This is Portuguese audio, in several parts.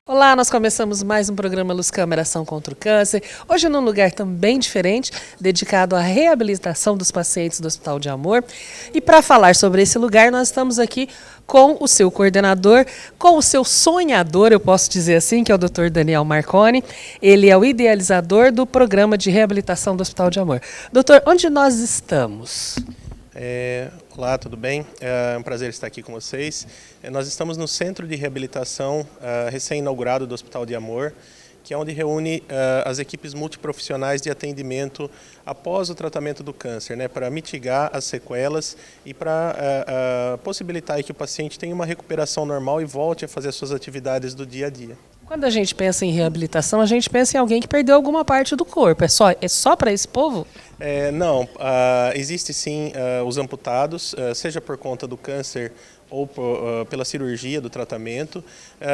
Olá, nós começamos mais um programa Luz Câmara Ação contra o Câncer, hoje num lugar também diferente, dedicado à reabilitação dos pacientes do Hospital de Amor. E para falar sobre esse lugar, nós estamos aqui com o seu coordenador, com o seu sonhador, eu posso dizer assim, que é o Dr. Daniel Marconi. Ele é o idealizador do programa de reabilitação do Hospital de Amor. Doutor, onde nós estamos? Olá, tudo bem? É um prazer estar aqui com vocês. Nós estamos no Centro de Reabilitação recém-inaugurado do Hospital de Amor, que é onde reúne as equipes multiprofissionais de atendimento após o tratamento do câncer, né, para mitigar as sequelas e para possibilitar que o paciente tenha uma recuperação normal e volte a fazer as suas atividades do dia a dia. Quando a gente pensa em reabilitação, a gente pensa em alguém que perdeu alguma parte do corpo. É só para esse povo? Não, existe sim os amputados, seja por conta do câncer ou pela cirurgia do tratamento,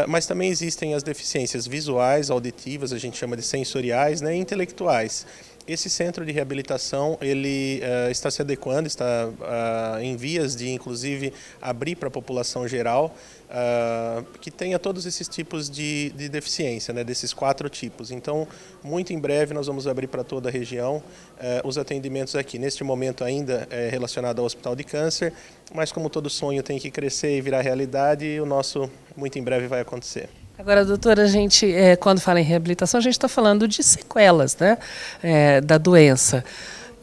mas também existem as deficiências visuais, auditivas, a gente chama de sensoriais, né, e intelectuais. Esse centro de reabilitação ele está se adequando, está em vias de, inclusive, abrir para a população geral, que tenha todos esses tipos de deficiência, né, desses 4 tipos. Então, muito em breve nós vamos abrir para toda a região os atendimentos aqui. Neste momento ainda é relacionado ao Hospital de Câncer, mas como todo sonho tem que crescer e virar realidade, o nosso muito em breve vai acontecer. Agora, doutora, a gente, quando fala em reabilitação, a gente está falando de sequelas, né, da doença.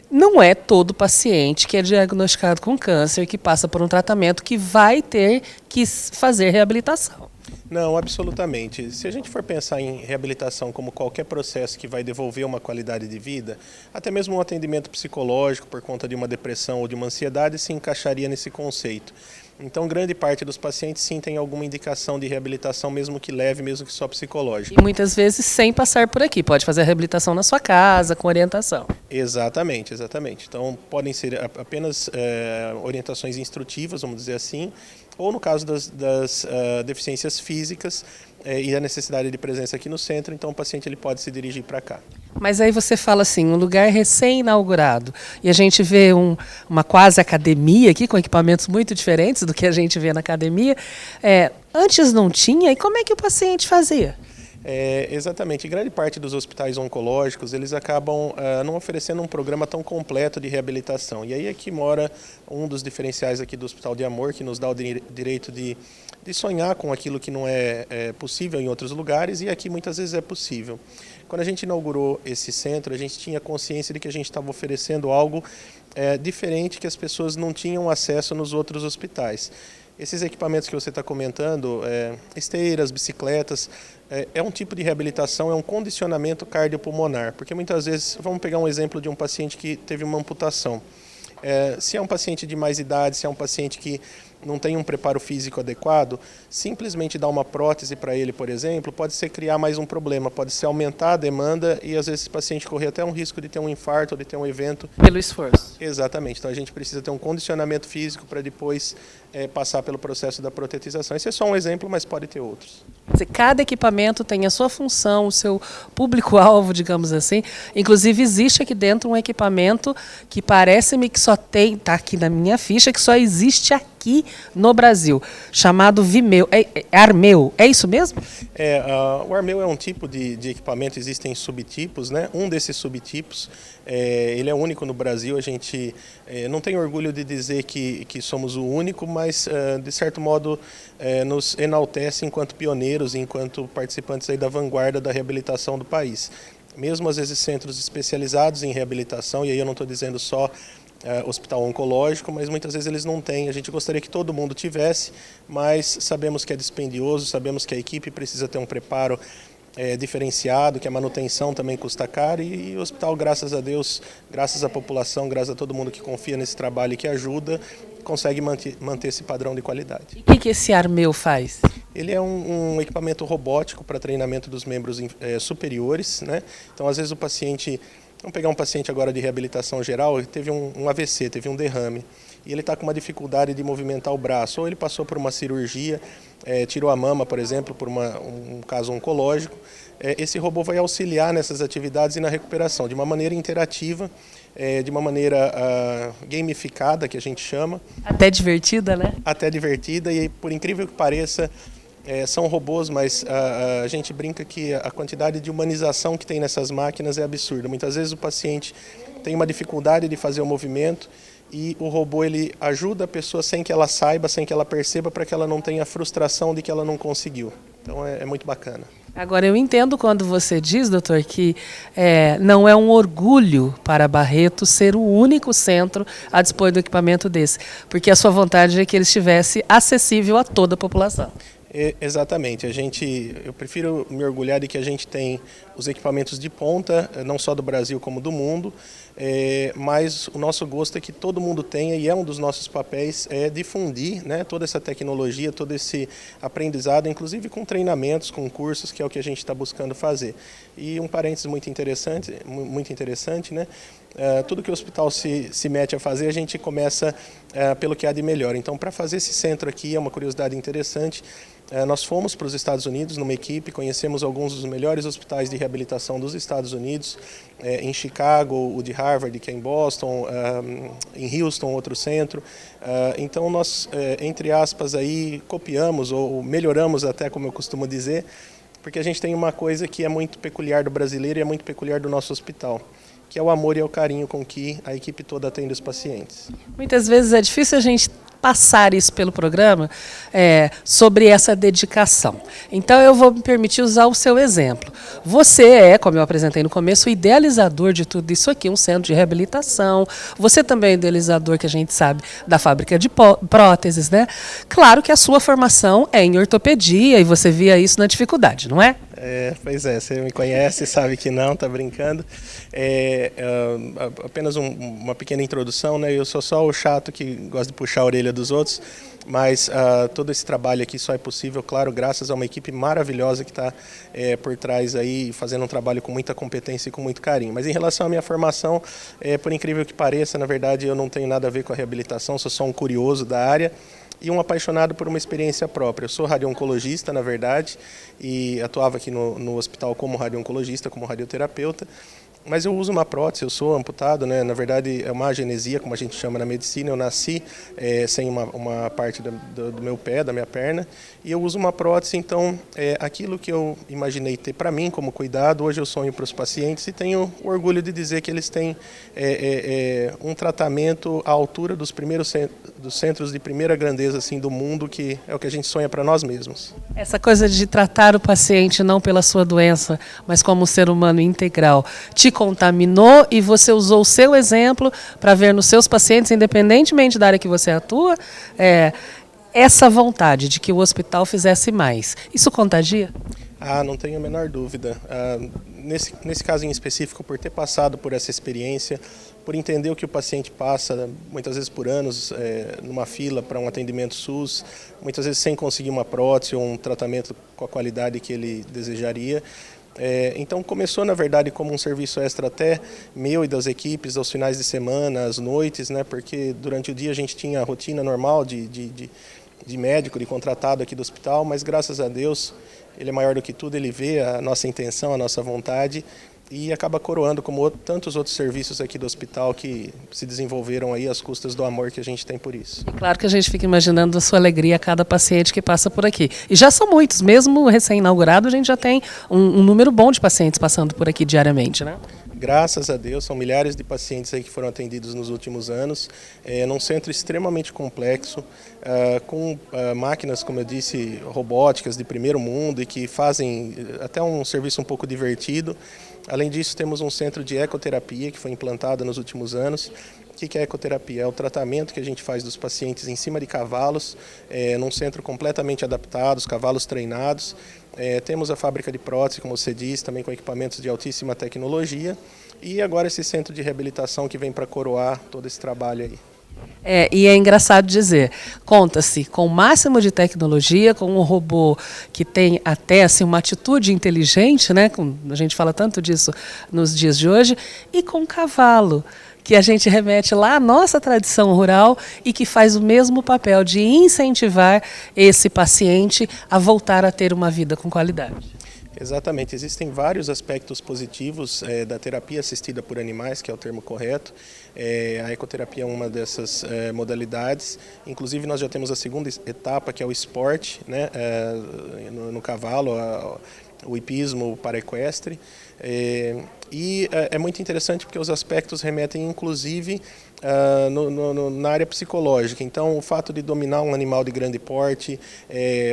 Não é todo paciente que é diagnosticado com câncer que passa por um tratamento que vai ter que fazer reabilitação. Não, absolutamente. Se a gente for pensar em reabilitação como qualquer processo que vai devolver uma qualidade de vida, até mesmo um atendimento psicológico por conta de uma depressão ou de uma ansiedade se encaixaria nesse conceito. Então, grande parte dos pacientes sim tem alguma indicação de reabilitação, mesmo que leve, mesmo que só psicológica. E muitas vezes sem passar por aqui. Pode fazer a reabilitação na sua casa, com orientação. Exatamente, exatamente. Então, podem ser apenas orientações instrutivas, vamos dizer assim, ou no caso das deficiências físicas e a necessidade de presença aqui no centro, então o paciente ele pode se dirigir para cá. Mas aí você fala assim, um lugar recém-inaugurado, e a gente vê uma quase academia aqui, com equipamentos muito diferentes do que a gente vê na academia. Antes não tinha, e como é que o paciente fazia? Exatamente. Grande parte dos hospitais oncológicos, eles acabam não oferecendo um programa tão completo de reabilitação. E aí é que mora um dos diferenciais aqui do Hospital de Amor, que nos dá o direito de sonhar com aquilo que não é possível em outros lugares, e aqui muitas vezes é possível. Quando a gente inaugurou esse centro, a gente tinha consciência de que a gente estava oferecendo algo diferente que as pessoas não tinham acesso nos outros hospitais. Esses equipamentos que você está comentando, esteiras, bicicletas, é um tipo de reabilitação, é um condicionamento cardiopulmonar, porque muitas vezes, vamos pegar um exemplo de um paciente que teve uma amputação. Se é um paciente de mais idade, se é um paciente que não tem um preparo físico adequado, simplesmente dar uma prótese para ele, por exemplo, pode ser criar mais um problema, pode ser aumentar a demanda e às vezes esse paciente correr até um risco de ter um infarto ou de ter um evento. Pelo esforço. Exatamente, então a gente precisa ter um condicionamento físico para depois passar pelo processo da protetização. Esse é só um exemplo, mas pode ter outros. Cada equipamento tem a sua função, o seu público-alvo, digamos assim. Inclusive, existe aqui dentro um equipamento que parece-me que só tem, está aqui na minha ficha, que só existe aqui no Brasil, chamado Vimeo, Armeu. É isso mesmo? O Armeu é um tipo de equipamento, existem subtipos, né? Um desses subtipos, ele é único no Brasil, a gente não tem orgulho de dizer que somos o único, mas de certo modo nos enaltece enquanto pioneiros, enquanto participantes aí da vanguarda da reabilitação do país. Mesmo às vezes centros especializados em reabilitação, e aí eu não estou dizendo só hospital oncológico, mas muitas vezes eles não têm. A gente gostaria que todo mundo tivesse, mas sabemos que é dispendioso, sabemos que a equipe precisa ter um preparo diferenciado, que a manutenção também custa caro, e o hospital, graças a Deus, graças à população, graças a todo mundo que confia nesse trabalho e que ajuda, consegue manter esse padrão de qualidade. E o que esse Armeu faz? Ele é um equipamento robótico para treinamento dos membros superiores, né? Então, às vezes o paciente, vamos pegar um paciente agora de reabilitação geral, ele teve um AVC, teve um derrame, e ele está com uma dificuldade de movimentar o braço, ou ele passou por uma cirurgia, tirou a mama, por exemplo, por um caso oncológico. Esse robô vai auxiliar nessas atividades e na recuperação, de uma maneira interativa, de uma maneira gamificada, que a gente chama. Até divertida, né? Até divertida, e por incrível que pareça, São robôs, mas a gente brinca que a quantidade de humanização que tem nessas máquinas é absurda. Muitas vezes o paciente tem uma dificuldade de fazer o movimento e o robô ele ajuda a pessoa sem que ela saiba, sem que ela perceba, para que ela não tenha frustração de que ela não conseguiu. Então é muito bacana. Agora, eu entendo quando você diz, doutor, que não é um orgulho para Barreto ser o único centro a dispor do equipamento desse, porque a sua vontade é que ele estivesse acessível a toda a população. Exatamente. Eu prefiro me orgulhar de que a gente tem os equipamentos de ponta, não só do Brasil como do mundo, mas o nosso gosto é que todo mundo tenha, e é um dos nossos papéis, é difundir, né, toda essa tecnologia, todo esse aprendizado, inclusive com treinamentos, com cursos, que é o que a gente está buscando fazer. E um parênteses muito interessante, né? Tudo que o hospital se mete a fazer, a gente começa pelo que há de melhor. Então, para fazer esse centro aqui, é uma curiosidade interessante, nós fomos para os Estados Unidos numa equipe, conhecemos alguns dos melhores hospitais de reabilitação dos Estados Unidos, em Chicago, o de Harvard, que é em Boston, em Houston, outro centro. Então nós, entre aspas, aí copiamos ou melhoramos até, como eu costumo dizer, porque a gente tem uma coisa que é muito peculiar do brasileiro e é muito peculiar do nosso hospital, que é o amor e o carinho com que a equipe toda atende os pacientes. Muitas vezes é difícil a gente passar isso pelo programa sobre essa dedicação. Então eu vou me permitir usar o seu exemplo. Você é, como eu apresentei no começo, o idealizador de tudo isso aqui, um centro de reabilitação. Você também é idealizador, que a gente sabe, da fábrica de próteses, né? Claro que a sua formação é em ortopedia e você via isso na dificuldade, não é? Pois é, você me conhece, sabe que não, tá brincando. Apenas uma pequena introdução, né? Eu sou só o chato que gosta de puxar a orelha dos outros, mas todo esse trabalho aqui só é possível, claro, graças a uma equipe maravilhosa que está por trás aí, fazendo um trabalho com muita competência e com muito carinho. Mas em relação à minha formação, por incrível que pareça, na verdade eu não tenho nada a ver com a reabilitação, sou só um curioso da área e um apaixonado por uma experiência própria. Eu sou radio-oncologista, na verdade, e atuava aqui no hospital como radio-oncologista, como radioterapeuta, mas eu uso uma prótese, eu sou amputado, né? Na verdade é uma agenesia, como a gente chama na medicina. Eu nasci sem uma parte do meu pé, da minha perna, e eu uso uma prótese. Então aquilo que eu imaginei ter para mim como cuidado, hoje eu sonho para os pacientes e tenho o orgulho de dizer que eles têm um tratamento à altura dos centros de primeira grandeza assim, do mundo, que é o que a gente sonha para nós mesmos. Essa coisa de tratar o paciente não pela sua doença, mas como um ser humano integral, te contaminou e você usou o seu exemplo para ver nos seus pacientes, independentemente da área que você atua, essa vontade de que o hospital fizesse mais. Isso contagia? Não tenho a menor dúvida. Nesse caso em específico, por ter passado por essa experiência, por entender o que o paciente passa, muitas vezes por anos, numa fila para um atendimento SUS, muitas vezes sem conseguir uma prótese ou um tratamento com a qualidade que ele desejaria. Então começou, na verdade, como um serviço extra até meu e das equipes, aos finais de semana, às noites, né, porque durante o dia a gente tinha a rotina normal de médico, de contratado aqui do hospital, mas graças a Deus, ele é maior do que tudo, ele vê a nossa intenção, a nossa vontade e acaba coroando como tantos outros serviços aqui do hospital que se desenvolveram aí às custas do amor que a gente tem por isso. E claro que a gente fica imaginando a sua alegria a cada paciente que passa por aqui. E já são muitos, mesmo recém-inaugurado, a gente já tem um número bom de pacientes passando por aqui diariamente, né? Graças a Deus, são milhares de pacientes aí que foram atendidos nos últimos anos, num centro extremamente complexo, com máquinas, como eu disse, robóticas de primeiro mundo e que fazem até um serviço um pouco divertido. Além disso, temos um centro de ecoterapia que foi implantado nos últimos anos. O que é ecoterapia? É o tratamento que a gente faz dos pacientes em cima de cavalos, num centro completamente adaptado, os cavalos treinados. Temos a fábrica de prótese, como você disse, também com equipamentos de altíssima tecnologia. E agora esse centro de reabilitação que vem para coroar todo esse trabalho aí. E é engraçado dizer, conta-se com o máximo de tecnologia, com um robô que tem até assim, uma atitude inteligente, né? A gente fala tanto disso nos dias de hoje, e com cavalo, que a gente remete lá à nossa tradição rural e que faz o mesmo papel de incentivar esse paciente a voltar a ter uma vida com qualidade. Exatamente, existem vários aspectos positivos da terapia assistida por animais, que é o termo correto. A ecoterapia é uma dessas modalidades. Inclusive nós já temos a segunda etapa, que é o esporte, né, no cavalo, o hipismo paraequestre. E é muito interessante porque os aspectos remetem inclusive na área psicológica. Então, o fato de dominar um animal de grande porte,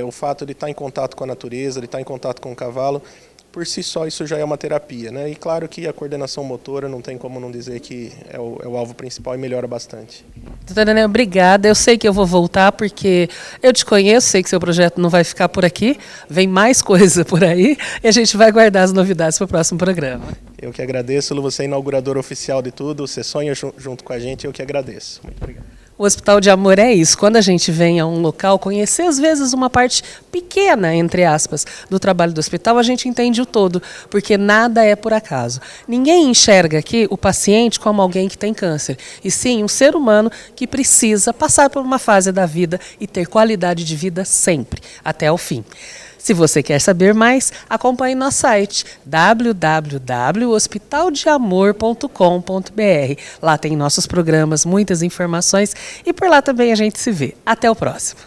o fato de estar em contato com a natureza, de estar em contato com o cavalo, por si só isso já é uma terapia, né? E claro que a coordenação motora não tem como não dizer que é o alvo principal e melhora bastante. Doutora Néia, obrigada. Eu sei que eu vou voltar porque eu te conheço, sei que seu projeto não vai ficar por aqui, vem mais coisa por aí e a gente vai guardar as novidades para o próximo programa. Eu que agradeço, Lu, você é inaugurador oficial de tudo, você sonha junto com a gente, eu que agradeço. Muito obrigado. O Hospital de Amor é isso, quando a gente vem a um local conhecer às vezes uma parte pequena, entre aspas, do trabalho do hospital, a gente entende o todo, porque nada é por acaso. Ninguém enxerga aqui o paciente como alguém que tem câncer, e sim um ser humano que precisa passar por uma fase da vida e ter qualidade de vida sempre, até o fim. Se você quer saber mais, acompanhe nosso site www.hospitaldeamor.com.br. Lá tem nossos programas, muitas informações e por lá também a gente se vê. Até o próximo.